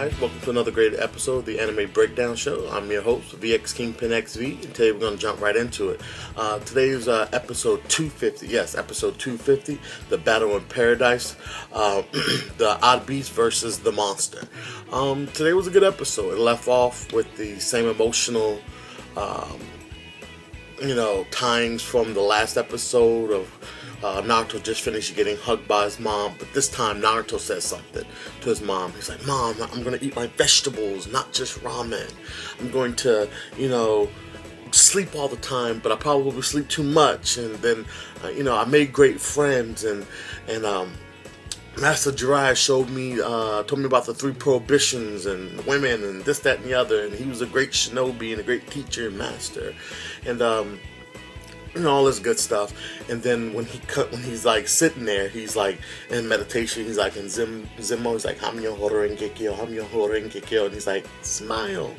guys, welcome to another great episode of the Anime Breakdown Show. I'm your host, VX Kingpin XV, and today we're going to jump right into it. Today's episode 250, yes, episode 250, The Battle in Paradise, the Odd Beast versus the Monster. Today was a good episode. It left off with the same emotional, times from the last episode of Naruto just finished getting hugged by his mom, but this time Naruto says something to his mom. He's like, "Mom, I'm going to eat my vegetables, not just ramen. I'm going to, sleep all the time, but I probably sleep too much. And then, I made great friends, and Master Jiraiya told me about the 3 prohibitions and women and this, that, and the other, and he was a great shinobi and a great teacher and master, and all this good stuff." And then when he's like sitting there, he's like in meditation, he's like in Zenmo, he's like, "Hamyo Horengekyo, Hamyo Horengekyo," and he's like, "Smile."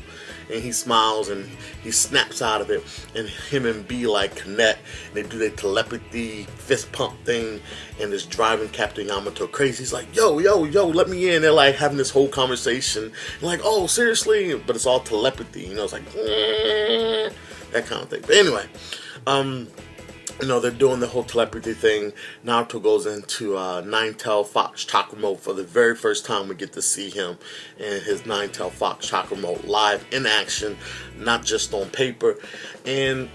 And he smiles and he snaps out of it, and him and B like connect, and they do their telepathy fist pump thing, and it's driving Captain Yamato crazy. He's like, yo, let me in. They're like having this whole conversation, and like, "Oh, seriously?" But it's all telepathy, it's like that kind of thing. But anyway, they're doing the whole telepathy thing. Naruto goes into Nine-Tailed Fox Chakra Mode for the very first time. We get to see him in his Nine-Tailed Fox Chakra Mode live in action, not just on paper. And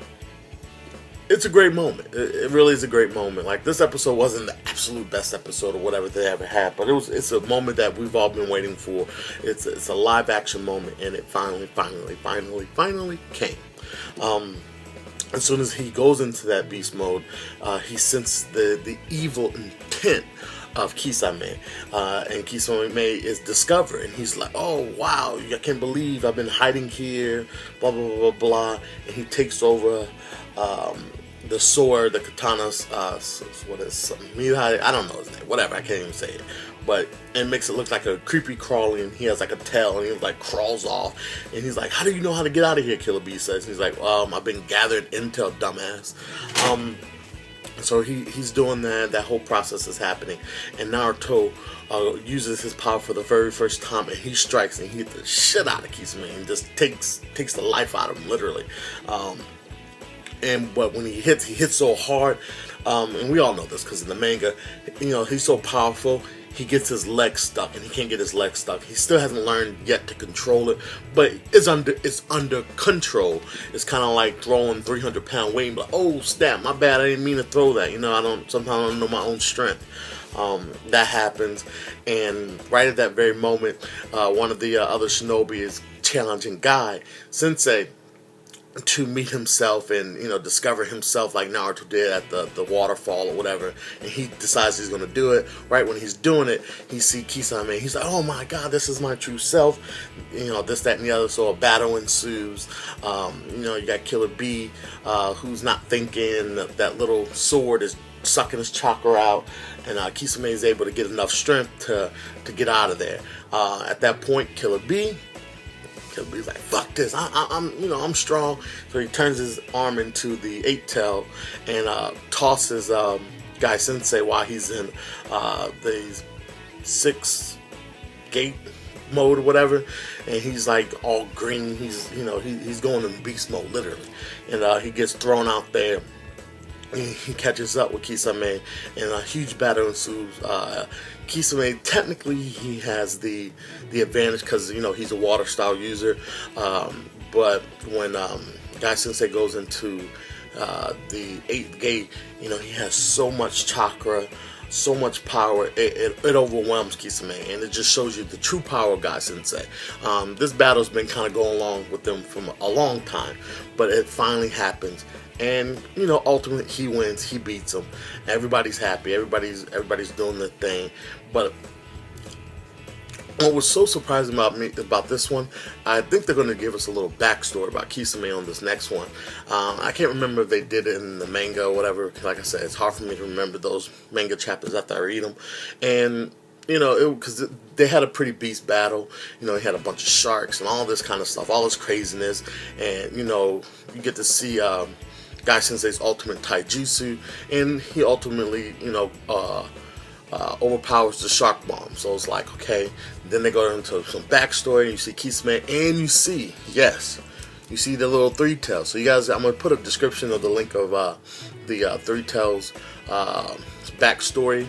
it's a great moment. It really is a great moment. Like, this episode wasn't the absolute best episode or whatever they ever had, but it's a moment that we've all been waiting for. It's a live action moment, and it finally came. As soon as he goes into that beast mode, he senses the evil intent of Kisame, and Kisame is discovered, and he's like, "Oh wow, I can't believe I've been hiding here, blah blah blah blah blah," and he takes over the sword, the katana's, what is Mihai? I don't know his name, whatever, I can't even say it, but it makes it look like a creepy crawly, and he has like a tail, and he like crawls off, and he's like, "How do you know how to get out of here?" Killer Bee says. And he's like, "I've been gathered intel, dumbass." So he's doing that whole process is happening, and Naruto uses his power for the very first time, and he strikes, and he hits the shit out of Kisame, and just takes the life out of him, literally. But when he hits so hard, and we all know this because in the manga, he's so powerful, he gets his leg stuck, and he can't get his leg stuck. He still hasn't learned yet to control it, but it's under control. It's kind of like throwing 300-pound weight, like, "Oh snap, my bad, I didn't mean to throw that." Sometimes I don't know my own strength. That happens, and right at that very moment, one of the other shinobi is challenging Guy Sensei to meet himself and discover himself like Naruto did at the waterfall or whatever, and he decides he's gonna do it. Right when he's doing it, he sees Kisame, and he's like, "Oh my god, this is my true self," this, that, and the other. So a battle ensues. You got Killer Bee, who's not thinking. That little sword is sucking his chakra out, and Kisame is able to get enough strength to get out of there. At that point, Killer Bee's like, "Fuck this, I'm strong." So he turns his arm into the 8-tail and tosses Guy Sensei while he's in the 6 gate mode or whatever, and he's like all green. He's going in beast mode literally, and he gets thrown out there. He catches up with Kisame, and a huge battle ensues. Kisame, technically, he has the advantage because he's a water style user. But when Guy Sensei goes into the 8th gate, he has so much chakra, so much power, it overwhelms Kisame, and it just shows you the true power of Guy Sensei. This battle's been kind of going along with them from a long time, but it finally happens. And ultimately he wins. He beats him. Everybody's happy. Everybody's doing their thing. But what was so surprising about this one, I think they're going to give us a little backstory about Kisame on this next one. I can't remember if they did it in the manga or whatever. Like I said, it's hard for me to remember those manga chapters after I read them. And because they had a pretty beast battle. He had a bunch of sharks and all this kind of stuff, all this craziness, and you get to see Guy Sensei's ultimate taijutsu, and he ultimately, overpowers the shark bomb. So it's like, okay, then they go into some backstory, and you see Kisame, and you see, yes, you see the little Three Tails. So you guys, I'm going to put a description of the link of the Three Tails backstory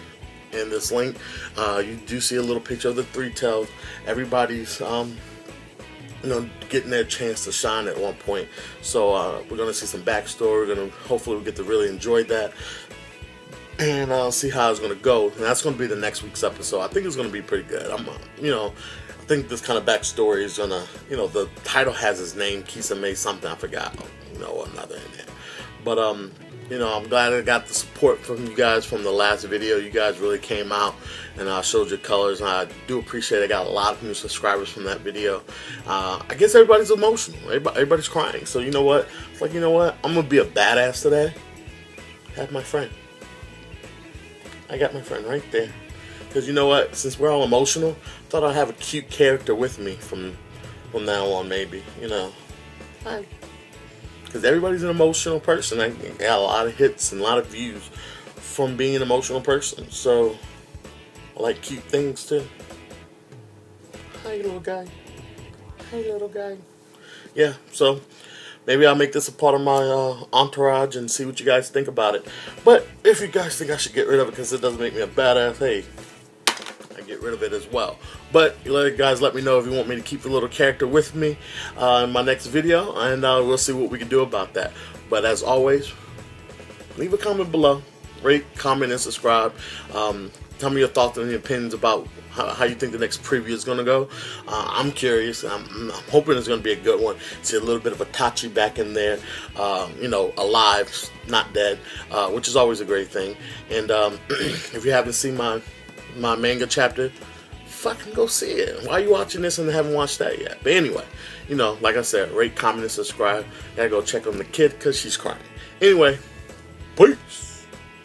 in this link. You do see a little picture of the Three Tails. Everybody's getting their chance to shine at one point. So we're going to see some backstory. We're going to hopefully we get to really enjoy that. And I'll see how it's going to go. And that's going to be the next week's episode. I think it's going to be pretty good. I think this kind of backstory is going to, the title has his name, Kisame something, I forgot, another in there. But, I'm glad I got the support from you guys from the last video. You guys really came out and showed your colors. And I do appreciate it. I got a lot of new subscribers from that video. I guess everybody's emotional. Everybody's crying. So you know what? It's like, I'm going to be a badass today. Have my friend. I got my friend right there. Because you know what? Since we're all emotional, I thought I'd have a cute character with me from now on, maybe. Because everybody's an emotional person. I got a lot of hits and a lot of views from being an emotional person. So, I like cute things too. Hi, little guy. Hi, little guy. Yeah, so maybe I'll make this a part of my entourage and see what you guys think about it. But if you guys think I should get rid of it because it doesn't make me a badass, hey, I get rid of it as well. But you guys let me know if you want me to keep the little character with me in my next video, and we'll see what we can do about that. But as always, leave a comment below, rate, comment, and subscribe. Tell me your thoughts and your opinions about how you think the next preview is going to go. I'm curious. I'm hoping it's going to be a good one. See a little bit of Itachi back in there, alive, not dead, which is always a great thing. And if you haven't seen my manga chapter, fucking go see it. Why are you watching this and haven't watched that yet? But anyway, like I said, rate, comment, and subscribe. Gotta go check on the kid because she's crying. Anyway, peace.